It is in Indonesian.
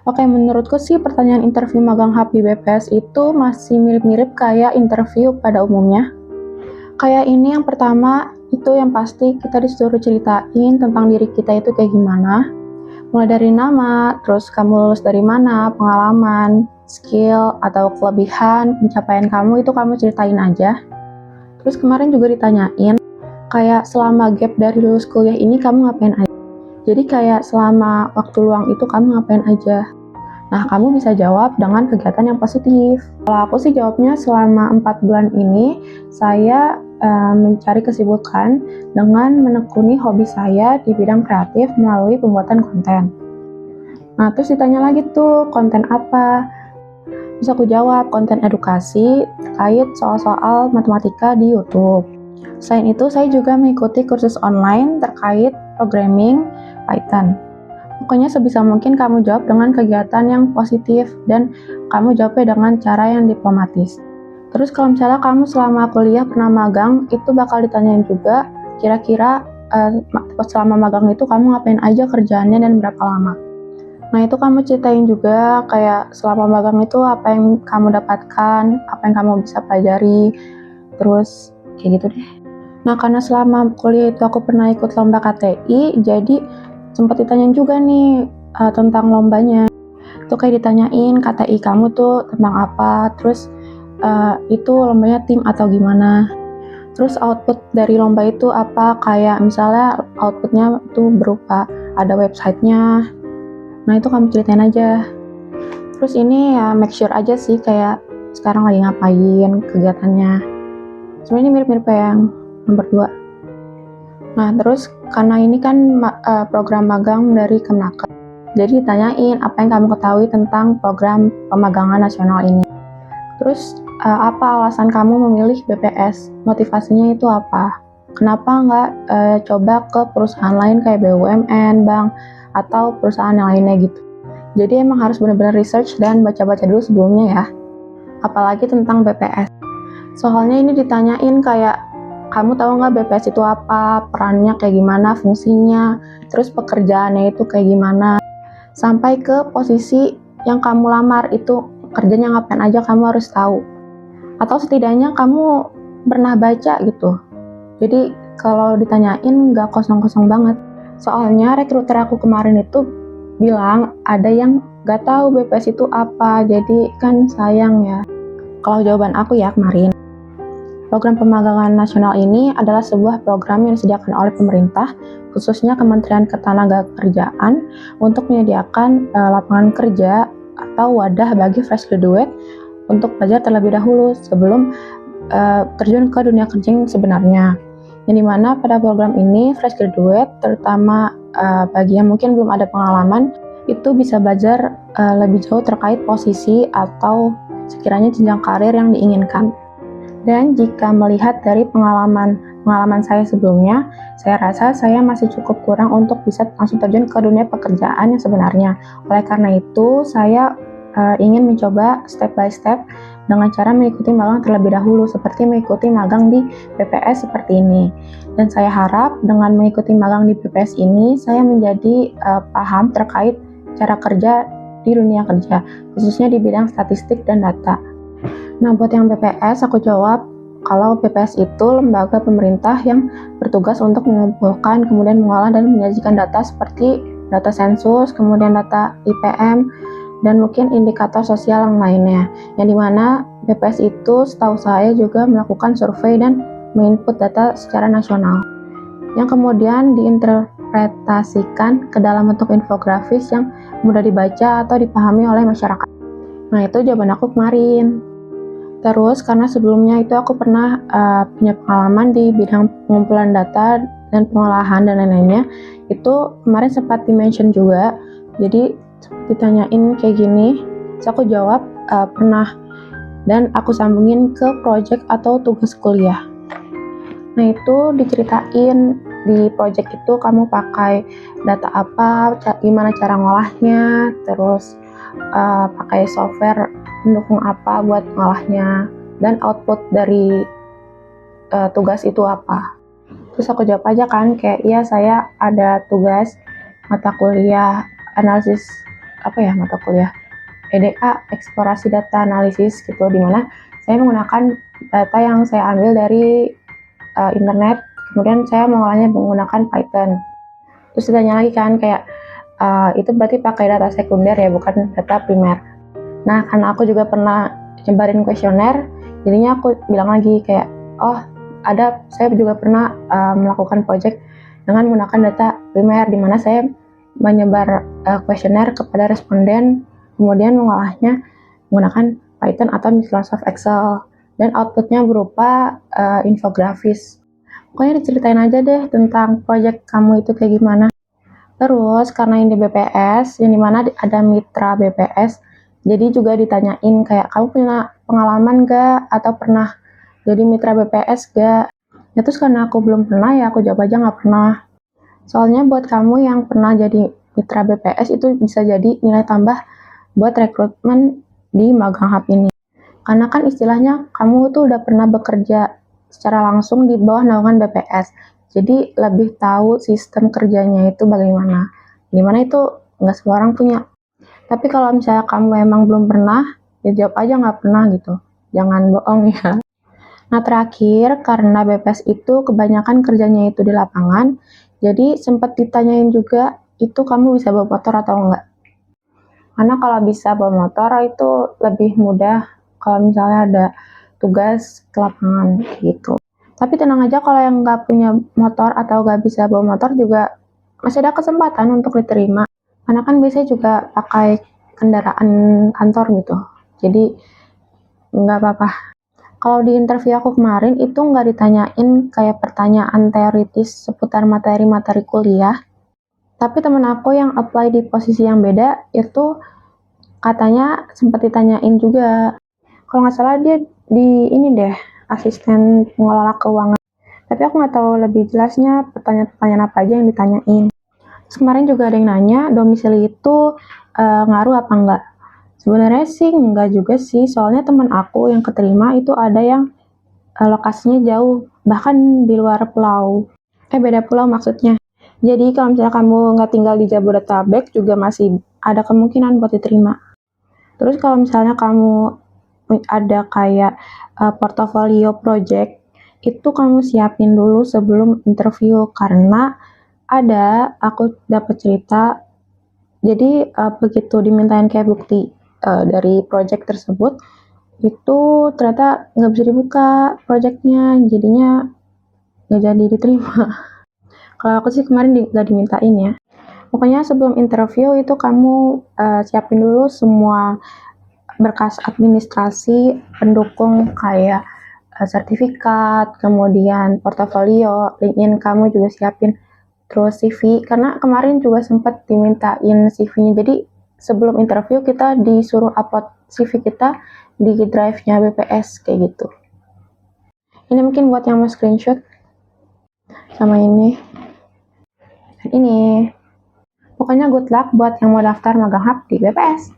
Oke, menurutku sih pertanyaan interview magang hub di BPS itu masih mirip-mirip kayak interview pada umumnya. Kayak ini yang pertama, itu yang pasti kita disuruh ceritain tentang diri kita itu kayak gimana. Mulai dari nama, terus kamu lulus dari mana, pengalaman, skill, atau kelebihan, pencapaian kamu itu kamu ceritain aja. Terus kemarin juga ditanyain, kayak selama gap dari lulus kuliah ini kamu ngapain aja. Jadi kayak selama waktu luang itu kamu ngapain aja. Nah, kamu bisa jawab dengan kegiatan yang positif. Kalau aku sih jawabnya selama 4 bulan ini, saya mencari kesibukan dengan menekuni hobi saya di bidang kreatif melalui pembuatan konten. Nah, terus ditanya lagi tuh, konten apa? Bisa aku jawab, konten edukasi terkait soal-soal matematika di YouTube. Selain itu, saya juga mengikuti kursus online terkait programming Python. Pokoknya sebisa mungkin kamu jawab dengan kegiatan yang positif dan kamu jawabnya dengan cara yang diplomatis. Terus kalau misalnya kamu selama kuliah pernah magang, itu bakal ditanyain juga kira-kira selama magang itu kamu ngapain aja kerjaannya dan berapa lama. Nah itu kamu ceritain juga kayak selama magang itu apa yang kamu dapatkan, apa yang kamu bisa pelajari, terus kayak gitu deh. Nah karena selama kuliah itu aku pernah ikut lomba KTI, jadi sempat ditanyain juga nih tentang lombanya. Itu kayak ditanyain KTI kamu tuh tentang apa, terus itu lombanya tim atau gimana. Terus output dari lomba itu apa, kayak misalnya outputnya tuh berupa ada websitenya. Nah itu kamu ceritain aja. Terus ini ya make sure aja sih kayak sekarang lagi ngapain, kegiatannya. Sebenarnya mirip-mirip kayak yang nomor 2. Nah, terus karena ini kan program magang dari Kemenaker. Jadi ditanyain apa yang kamu ketahui tentang program pemagangan nasional ini. Terus apa alasan kamu memilih BPS? Motivasinya itu apa? Kenapa nggak coba ke perusahaan lain kayak BUMN, bank, atau perusahaan yang lainnya gitu. Jadi emang harus benar-benar research dan baca-baca dulu sebelumnya ya. Apalagi tentang BPS. Soalnya ini ditanyain kayak, kamu tahu nggak BPS itu apa, perannya kayak gimana, fungsinya, terus pekerjaannya itu kayak gimana, sampai ke posisi yang kamu lamar itu kerjanya ngapain aja kamu harus tahu. Atau setidaknya kamu pernah baca gitu. Jadi kalau ditanyain nggak kosong-kosong banget. Soalnya rekruter aku kemarin itu bilang ada yang nggak tahu BPS itu apa, jadi kan sayang ya. Kalau jawaban aku ya kemarin, program pemagangan nasional ini adalah sebuah program yang disediakan oleh pemerintah, khususnya Kementerian Ketenagakerjaan, untuk menyediakan lapangan kerja atau wadah bagi fresh graduate untuk belajar terlebih dahulu sebelum terjun ke dunia kerja yang sebenarnya. Yang dimana pada program ini fresh graduate, terutama bagi yang mungkin belum ada pengalaman, itu bisa belajar lebih jauh terkait posisi atau sekiranya jenjang karir yang diinginkan. Dan jika melihat dari pengalaman saya sebelumnya, saya rasa saya masih cukup kurang untuk bisa langsung terjun ke dunia pekerjaan yang sebenarnya. Oleh karena itu, saya ingin mencoba step by step dengan cara mengikuti magang terlebih dahulu, seperti mengikuti magang di BPS seperti ini. Dan saya harap dengan mengikuti magang di BPS ini, saya menjadi paham terkait cara kerja di dunia kerja, khususnya di bidang statistik dan data. Nah, buat yang BPS, aku jawab kalau BPS itu lembaga pemerintah yang bertugas untuk mengumpulkan, kemudian mengolah dan menyajikan data seperti data sensus, kemudian data IPM, dan mungkin indikator sosial yang lainnya. Yang dimana BPS itu setahu saya juga melakukan survei dan menginput data secara nasional, yang kemudian diinterpretasikan ke dalam bentuk infografis yang mudah dibaca atau dipahami oleh masyarakat. Nah, itu jawaban aku kemarin. Terus karena sebelumnya itu aku pernah punya pengalaman di bidang pengumpulan data dan pengolahan dan lain-lainnya, itu kemarin sempat di-mention juga. Jadi ditanyain kayak gini, terus aku jawab pernah, dan aku sambungin ke project atau tugas kuliah. Nah itu diceritain di project itu kamu pakai data apa, gimana cara ngolahnya, terus pakai software mendukung apa buat ngolahnya, dan output dari tugas itu apa. Terus aku jawab aja kan kayak, iya saya ada tugas mata kuliah analisis mata kuliah EDA, eksplorasi data analisis gitu, dimana saya menggunakan data yang saya ambil dari internet, kemudian saya mengolahnya menggunakan Python. Terus ditanya lagi kan kayak itu berarti pakai data sekunder ya, bukan data primer. Nah, karena aku juga pernah nyebarin kuesioner, jadinya aku bilang lagi kayak, saya juga pernah melakukan project dengan menggunakan data primer, di mana saya menyebar kuesioner kepada responden, kemudian mengolahnya menggunakan Python atau Microsoft Excel, dan outputnya berupa infografis. Pokoknya diceritain aja deh tentang project kamu itu kayak gimana. Terus karena ini BPS, yang dimana ada mitra BPS, jadi juga ditanyain kayak kamu punya pengalaman gak atau pernah jadi mitra BPS gak? Ya terus karena aku belum pernah ya aku jawab aja gak pernah. Soalnya buat kamu yang pernah jadi mitra BPS itu bisa jadi nilai tambah buat rekrutmen di Magang Hub ini. Karena kan istilahnya kamu tuh udah pernah bekerja secara langsung di bawah naungan BPS. Jadi lebih tahu sistem kerjanya itu bagaimana. Dimana itu nggak semua orang punya. Tapi kalau misalnya kamu emang belum pernah, ya jawab aja nggak pernah gitu. Jangan bohong ya. Nah terakhir, karena BPS itu kebanyakan kerjanya itu di lapangan, jadi sempat ditanyain juga, itu kamu bisa bawa motor atau enggak? Karena kalau bisa bawa motor itu lebih mudah kalau misalnya ada tugas ke lapangan gitu. Tapi tenang aja, kalau yang nggak punya motor atau nggak bisa bawa motor juga masih ada kesempatan untuk diterima. Karena kan biasanya juga pakai kendaraan kantor gitu. Jadi nggak apa-apa. Kalau di interview aku kemarin itu nggak ditanyain kayak pertanyaan teoritis seputar materi-materi kuliah. Tapi temen aku yang apply di posisi yang beda itu katanya sempat ditanyain juga. Kalau nggak salah dia di ini deh, asisten pengelola keuangan. Tapi aku nggak tahu lebih jelasnya pertanyaan-pertanyaan apa aja yang ditanyain. Terus kemarin juga ada yang nanya, domisili itu ngaruh apa enggak? Sebenarnya sih enggak juga sih, soalnya teman aku yang keterima itu ada yang lokasinya jauh, bahkan di luar pulau. Beda pulau maksudnya. Jadi kalau misalnya kamu nggak tinggal di Jabodetabek juga masih ada kemungkinan buat diterima. Terus kalau misalnya kamu ada kayak portofolio project, itu kamu siapin dulu sebelum interview, karena aku dapat cerita, jadi begitu dimintain kayak bukti dari project tersebut, itu ternyata nggak bisa dibuka projectnya, jadinya nggak jadi diterima. Kalau aku sih kemarin nggak dimintain ya. Pokoknya sebelum interview itu kamu siapin dulu semua berkas administrasi pendukung kayak sertifikat, kemudian portofolio, LinkedIn kamu juga siapin, terus CV, karena kemarin juga sempat dimintain CV-nya. Jadi sebelum interview kita disuruh upload CV kita di drive-nya BPS kayak gitu. Ini mungkin buat yang mau screenshot sama ini. Dan ini. Pokoknya good luck buat yang mau daftar magang hub di BPS.